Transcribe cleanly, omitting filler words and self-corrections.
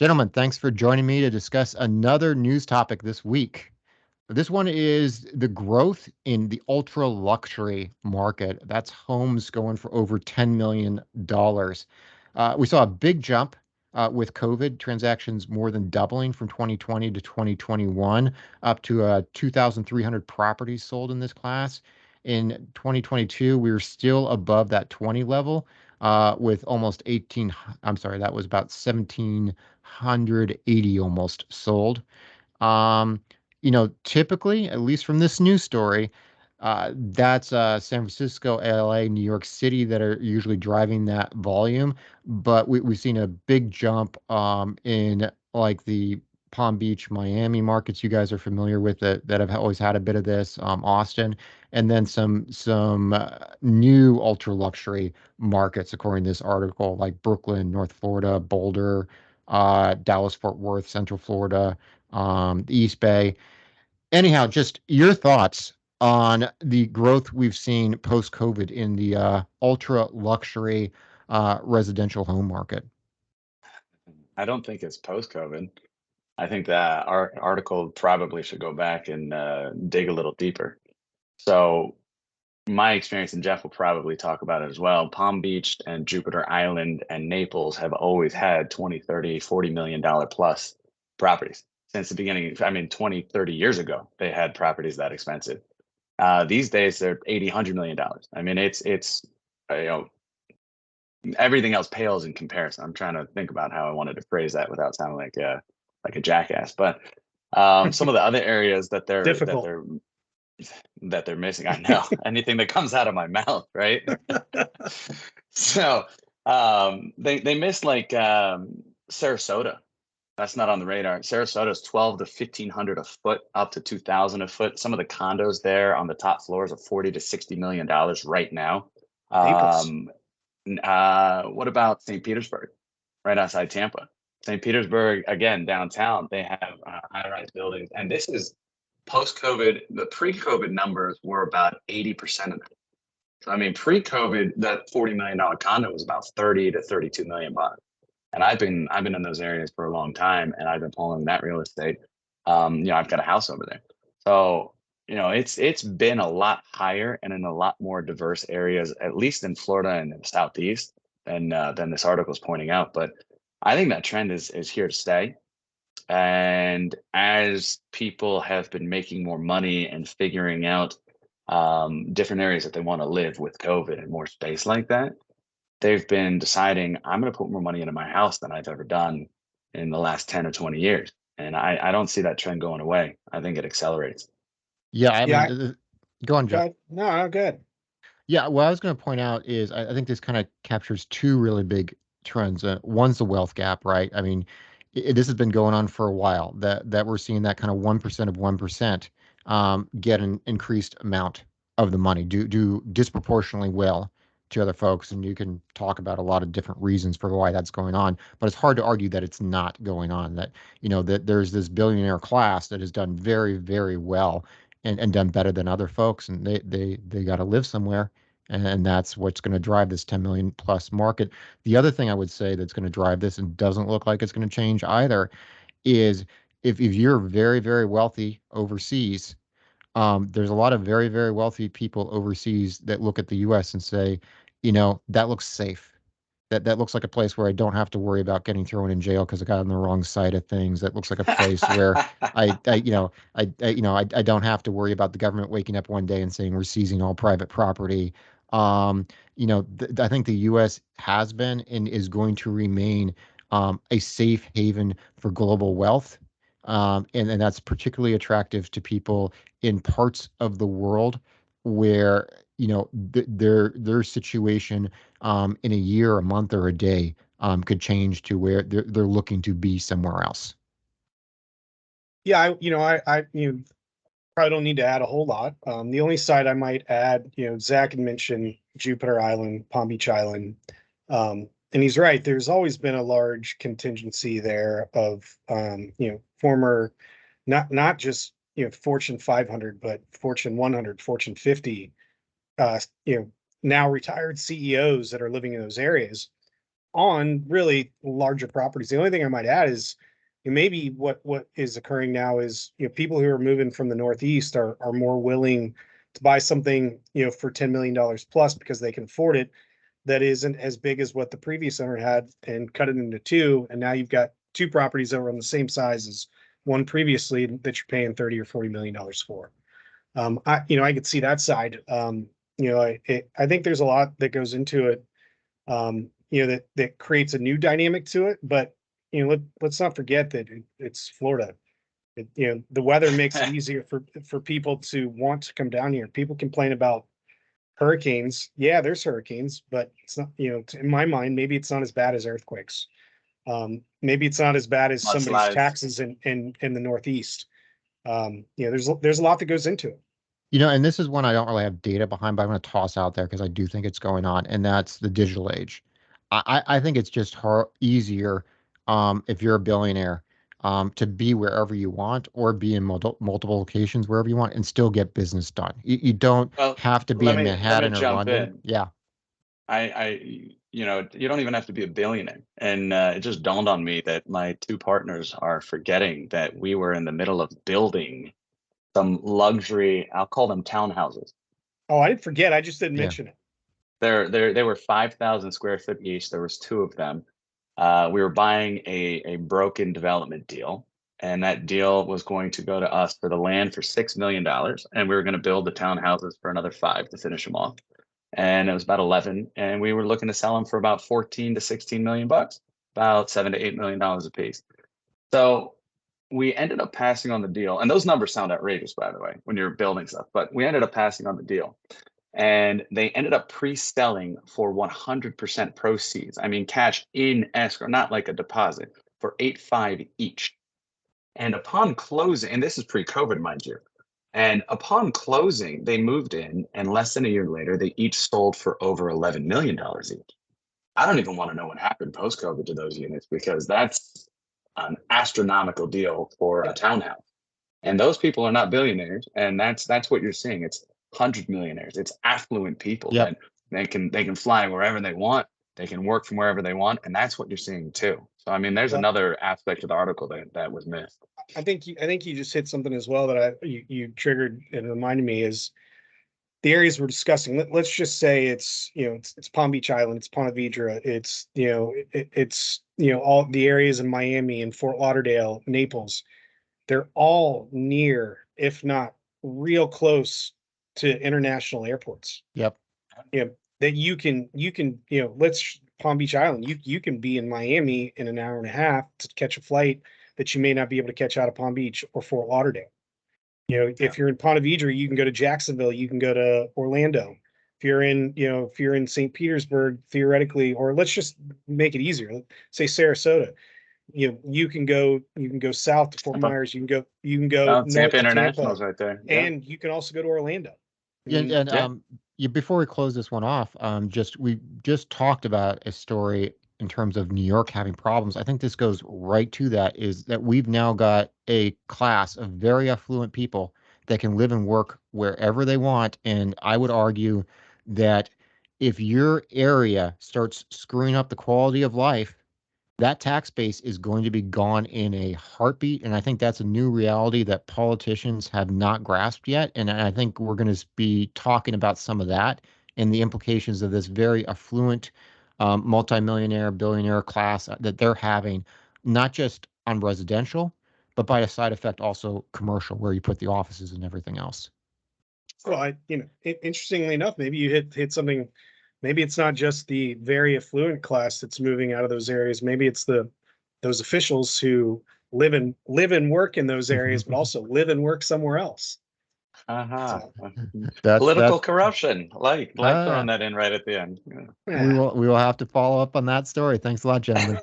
Gentlemen, thanks for joining me to discuss another news topic this week. This one is the growth in the ultra luxury market. That's homes going for over $10 million. We saw a big jump with COVID transactions more than doubling from 2020 to 2021, up to 2,300 properties sold in this class. In 2022, we were still above that 20 level with almost 18. I'm sorry, that was about 1,780 almost sold. Um, Typically, at least from this news story, that's San Francisco, LA, New York City that are usually driving that volume. But we've seen a big jump in like the Palm Beach, Miami markets you guys are familiar with that have always had a bit of this, Austin, and then some new ultra luxury markets according to this article, like Brooklyn, North Florida, Boulder, Dallas, Fort Worth, Central Florida, the East Bay. Anyhow, just your thoughts on the growth we've seen post-COVID in the ultra luxury residential home market. I don't think it's post-COVID. I think that our article probably should go back and dig a little deeper. So my experience, and Jeff will probably talk about it as well. Palm Beach and Jupiter Island and Naples have always had 20, 30, $40 million plus properties since the beginning. I mean, 20, 30 years ago, they had properties that expensive. These days they're 80, $100 million. I mean, it's you know, everything else pales in comparison. I'm trying to think about how I wanted to phrase that without sounding like a jackass. But some of the other areas that they're that Difficult. they're that they're missing, I know anything that comes out of my mouth, right? So they miss like Sarasota. That's not on the radar. Sarasota is 12 to 1,500 a foot, up to 2,000 a foot. Some of the condos there on the top floors are 40 to $60 million right now. Naples. What about St. Petersburg, right outside Tampa? St. Petersburg, again, downtown, they have high-rise buildings, and this is post-COVID. The pre-COVID numbers were about 80% of that. So I mean, pre-COVID, that $40 million condo was about 30 to 32 million bucks. And I've been in those areas for a long time, and I've been pulling that real estate. I've got a house over there, so it's been a lot higher and in a lot more diverse areas, at least in Florida and in the Southeast, than this article is pointing out. But I think that trend is here to stay. And as people have been making more money and figuring out different areas that they want to live with COVID and more space like that, they've been deciding, I'm going to put more money into my house than I've ever done in the last 10 or 20 years. And I don't see that trend going away. I think it accelerates. Yeah, I Yeah. mean, go on, Jeff. Good. No, good. Yeah, what I was going to point out is I think this kind of captures two really big trends. One's the wealth gap, right? I mean, this has been going on for a while. That we're seeing that kind of 1% of 1% get an increased amount of the money, do disproportionately well to other folks, and you can talk about a lot of different reasons for why that's going on. But it's hard to argue that it's not going on. That there's this billionaire class that has done very, very well and done better than other folks, and they got to live somewhere, and that's what's going to drive this 10 million plus market. The other thing I would say that's going to drive this and doesn't look like it's going to change either is if you're very, very wealthy overseas, there's a lot of very, very wealthy people overseas that look at the US and say, that looks safe. That looks like a place where I don't have to worry about getting thrown in jail because I got on the wrong side of things. That looks like a place where I don't have to worry about the government waking up one day and saying we're seizing all private property. I think the U.S. has been and is going to remain a safe haven for global wealth, and that's particularly attractive to people in parts of the world where their situation in a year, a month, or a day could change to where they're looking to be somewhere else. Yeah, I probably don't need to add a whole lot. The only side I might add, Zach had mentioned Jupiter Island, Palm Beach Island, and he's right. There's always been a large contingency there of, former, not just Fortune 500, but Fortune 100, Fortune 50, now retired CEOs that are living in those areas. on really larger properties. The only thing I might add is maybe what is occurring now is, people who are moving from the Northeast are more willing to buy something, for $10 million plus because they can afford it. That isn't as big as what the previous owner had and cut it into two. And now you've got two properties that were on the same size as one previously that you're paying 30 or $40 million for. I could see that side. I think there's a lot that goes into it, that creates a new dynamic to it. But, let's not forget that it's Florida. The weather makes it easier for people to want to come down here. People complain about hurricanes. Yeah, there's hurricanes, but it's not, in my mind, maybe it's not as bad as earthquakes. Maybe it's not as bad as somebody's taxes in the Northeast. There's a lot that goes into it. And this is one I don't really have data behind, but I'm going to toss out there because I do think it's going on, and that's the digital age. I think it's just easier, if you're a billionaire, to be wherever you want or be in multiple locations wherever you want and still get business done. You don't have to be in Manhattan or London. Yeah. You don't even have to be a billionaire. And it just dawned on me that my two partners are forgetting that we were in the middle of building some luxury, I'll call them townhouses. Oh, I didn't forget. I just didn't mention it. They were 5,000 square foot each. There was two of them. We were buying a broken development deal, and that deal was going to go to us for the land for $6 million, and we were going to build the townhouses for another 5 to finish them off. And it was about 11, and we were looking to sell them for about 14 to 16 million bucks, about $7 to $8 million a piece. So we ended up passing on the deal, and those numbers sound outrageous, by the way, when you're building stuff, but we ended up passing on the deal. And they ended up pre-selling for 100% proceeds. I mean, cash in escrow, not like a deposit, for $8.5 each. And upon closing, and this is pre-COVID, mind you, and upon closing, they moved in, and less than a year later, they each sold for over $11 million each. I don't even want to know what happened post-COVID to those units, because that's an astronomical deal for a townhouse. And those people are not billionaires, and that's what you're seeing. It's 100 millionaires. It's affluent people. Yep. And they can fly wherever they want. They can work from wherever they want, and that's what you're seeing too. So I mean, there's another aspect of the article that was missed. I think you just hit something as well that you triggered and reminded me is the areas we're discussing. Let's just say it's Palm Beach Island, it's Ponte Vedra, it's it's all the areas in Miami and Fort Lauderdale, Naples. They're all near, if not real close to international airports. Yep. That you can let's Palm Beach Island, you can be in Miami in an hour and a half to catch a flight that you may not be able to catch out of Palm Beach or Fort Lauderdale. If you're in Ponte Vedra, you can go to Jacksonville, you can go to Orlando. If you're in St. Petersburg, theoretically, or let's just make it easier, say Sarasota, you can go south to Fort Myers, you can go Tampa International's right there. Yeah. And you can also go to Orlando. Before we close this one off, we just talked about a story in terms of New York having problems. I think this goes right to that, is that we've now got a class of very affluent people that can live and work wherever they want. And I would argue that if your area starts screwing up the quality of life, that tax base is going to be gone in a heartbeat. And I think that's a new reality that politicians have not grasped yet. And I think we're going to be talking about some of that and the implications of this very affluent multimillionaire, billionaire class that they're having, not just on residential, but by a side effect also commercial, where you put the offices and everything else. Well, interestingly enough, maybe you hit something. Maybe it's not just the very affluent class that's moving out of those areas. Maybe it's those officials who live and work in those areas, but also live and work somewhere else. Political corruption, like throwing that in right at the end. Yeah. We will have to follow up on that story. Thanks a lot, gentlemen.